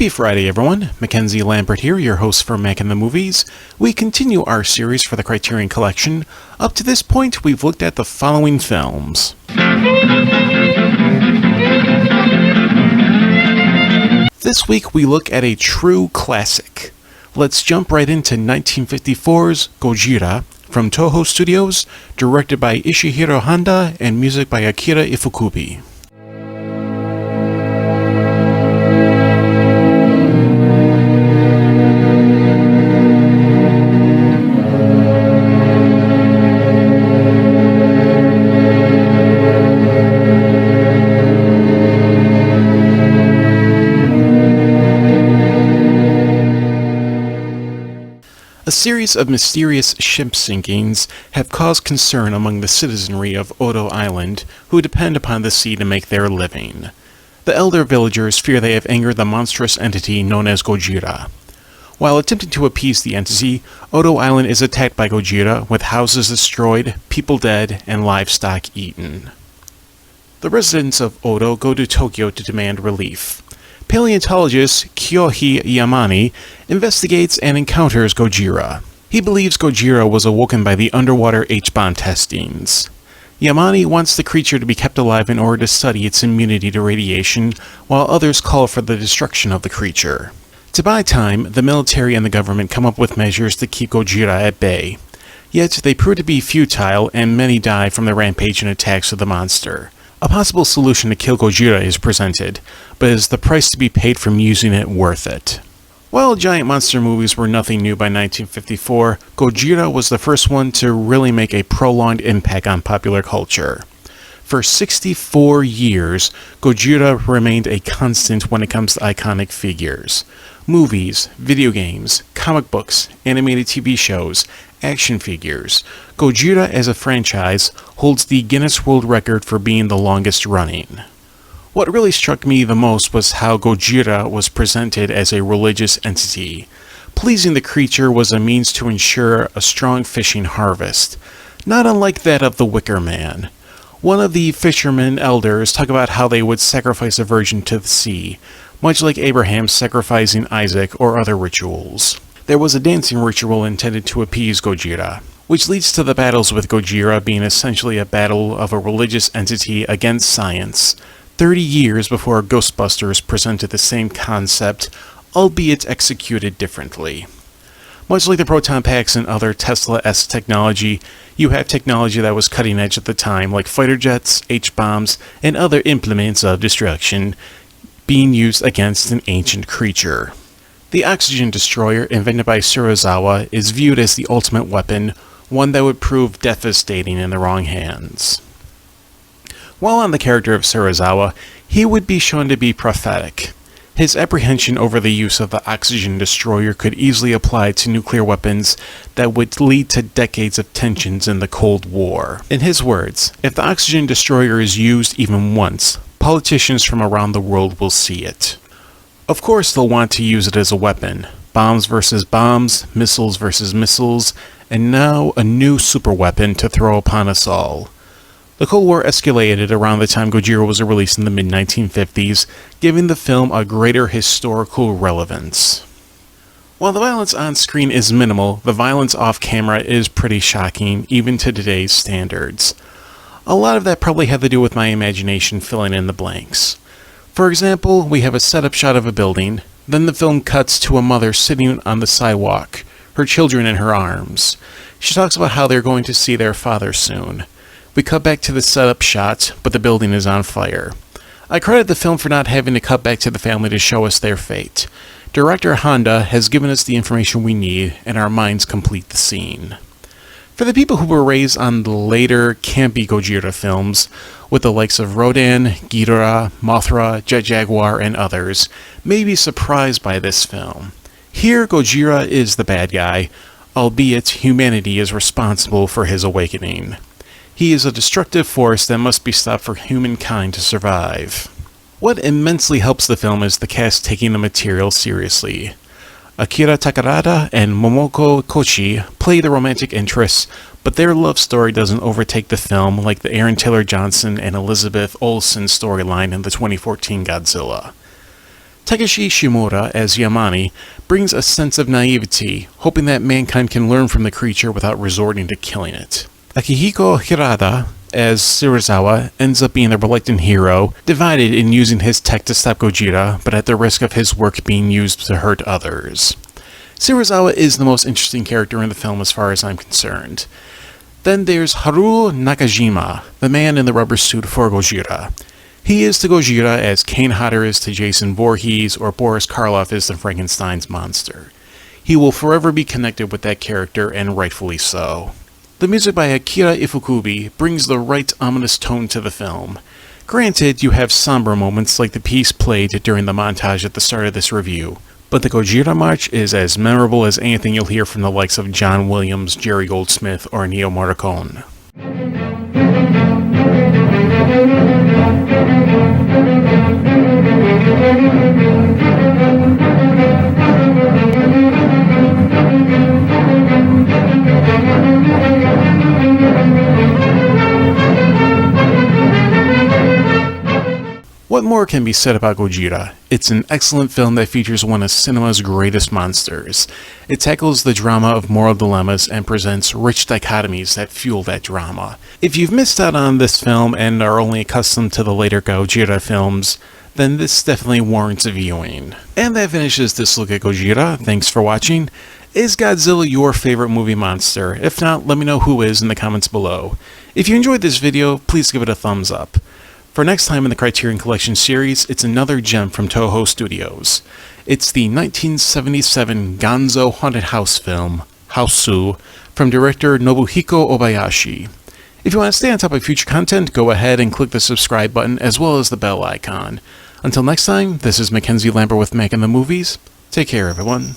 Happy Friday, everyone. Mackenzie Lambert here, your host for Mack the Movies. We continue our series for the Criterion Collection. Up to this point, we've looked at the following films. This week, we look at a true classic. Let's jump right into 1954's Gojira from Toho Studios, directed by Ishihiro Honda and music by Akira Ifukube. A series of mysterious ship sinkings have caused concern among the citizenry of Odo Island, who depend upon the sea to make their living. The elder villagers fear they have angered the monstrous entity known as Gojira. While attempting to appease the entity, Odo Island is attacked by Gojira, with houses destroyed, people dead, and livestock eaten. The residents of Odo go to Tokyo to demand relief. Paleontologist Kyohei Yamane investigates and encounters Gojira. He believes Gojira was awoken by the underwater H-bomb testings. Yamane wants the creature to be kept alive in order to study its immunity to radiation, while others call for the destruction of the creature. To buy time, the military and the government come up with measures to keep Gojira at bay. Yet they prove to be futile, and many die from the rampage and attacks of the monster. A possible solution to kill Gojira is presented, but is the price to be paid from using it worth it? While giant monster movies were nothing new by 1954, Gojira was the first one to really make a prolonged impact on popular culture. For 64 years, Gojira remained a constant when it comes to iconic figures. Movies, video games, comic books, animated TV shows, action figures. Gojira as a franchise holds the Guinness World Record for being the longest running. What really struck me the most was how Gojira was presented as a religious entity. Pleasing the creature was a means to ensure a strong fishing harvest, not unlike that of the Wicker Man. One of the fishermen elders talk about how they would sacrifice a virgin to the sea, much like Abraham sacrificing Isaac or other rituals. There was a dancing ritual intended to appease Gojira, which leads to the battles with Gojira being essentially a battle of a religious entity against science, 30 years before Ghostbusters presented the same concept, albeit executed differently. Much like the proton packs and other Tesla-esque technology, you have technology that was cutting edge at the time, like fighter jets, H-bombs, and other implements of destruction being used against an ancient creature. The oxygen destroyer, invented by Serizawa, is viewed as the ultimate weapon, one that would prove devastating in the wrong hands. While on the character of Serizawa, he would be shown to be prophetic. His apprehension over the use of the oxygen destroyer could easily apply to nuclear weapons that would lead to decades of tensions in the Cold War. In his words, if the oxygen destroyer is used even once, politicians from around the world will see it. Of course they'll want to use it as a weapon. Bombs versus bombs, missiles versus missiles, and now a new superweapon to throw upon us all. The Cold War escalated around the time Gojira was released in the mid-1950s, giving the film a greater historical relevance. While the violence on screen is minimal, the violence off camera is pretty shocking, even to today's standards. A lot of that probably had to do with my imagination filling in the blanks. For example, we have a setup shot of a building, then the film cuts to a mother sitting on the sidewalk, her children in her arms. She talks about how they're going to see their father soon. We cut back to the setup shot, but the building is on fire. I credit the film for not having to cut back to the family to show us their fate. Director Honda has given us the information we need, and our minds complete the scene. For the people who were raised on the later campy Gojira films, with the likes of Rodan, Ghidorah, Mothra, Jet Jaguar, and others, may be surprised by this film. Here, Gojira is the bad guy, albeit humanity is responsible for his awakening. He is a destructive force that must be stopped for humankind to survive. What immensely helps the film is the cast taking the material seriously. Akira Takarada and Momoko Kochi play the romantic interests, but their love story doesn't overtake the film like the Aaron Taylor Johnson and Elizabeth Olsen storyline in the 2014 Godzilla. Takeshi Shimura as Yamane brings a sense of naivety, hoping that mankind can learn from the creature without resorting to killing it. Akihiko Hirata as Serizawa ends up being the reluctant hero, divided in using his tech to stop Gojira, but at the risk of his work being used to hurt others. Serizawa is the most interesting character in the film as far as I'm concerned. Then there's Haru Nakajima, the man in the rubber suit for Gojira. He is to Gojira as Kane Hodder is to Jason Voorhees or Boris Karloff is to Frankenstein's monster. He will forever be connected with that character, and rightfully so. The music by Akira Ifukube brings the right ominous tone to the film. Granted, you have somber moments like the piece played during the montage at the start of this review, but the Gojira March is as memorable as anything you'll hear from the likes of John Williams, Jerry Goldsmith, or Ennio Morricone. What more can be said about Gojira? It's an excellent film that features one of cinema's greatest monsters. It tackles the drama of moral dilemmas and presents rich dichotomies that fuel that drama. If you've missed out on this film and are only accustomed to the later Gojira films, then this definitely warrants a viewing. And that finishes this look at Gojira. Thanks for watching. Is Godzilla your favorite movie monster? If not, let me know who is in the comments below. If you enjoyed this video, please give it a thumbs up. For next time in the Criterion Collection series, it's another gem from Toho Studios. It's the 1977 Gonzo haunted house film, Houseu, from director Nobuhiko Obayashi. If you want to stay on top of future content, go ahead and click the subscribe button as well as the bell icon. Until next time, this is Mackenzie Lambert with Mack the Movies. Take care, everyone.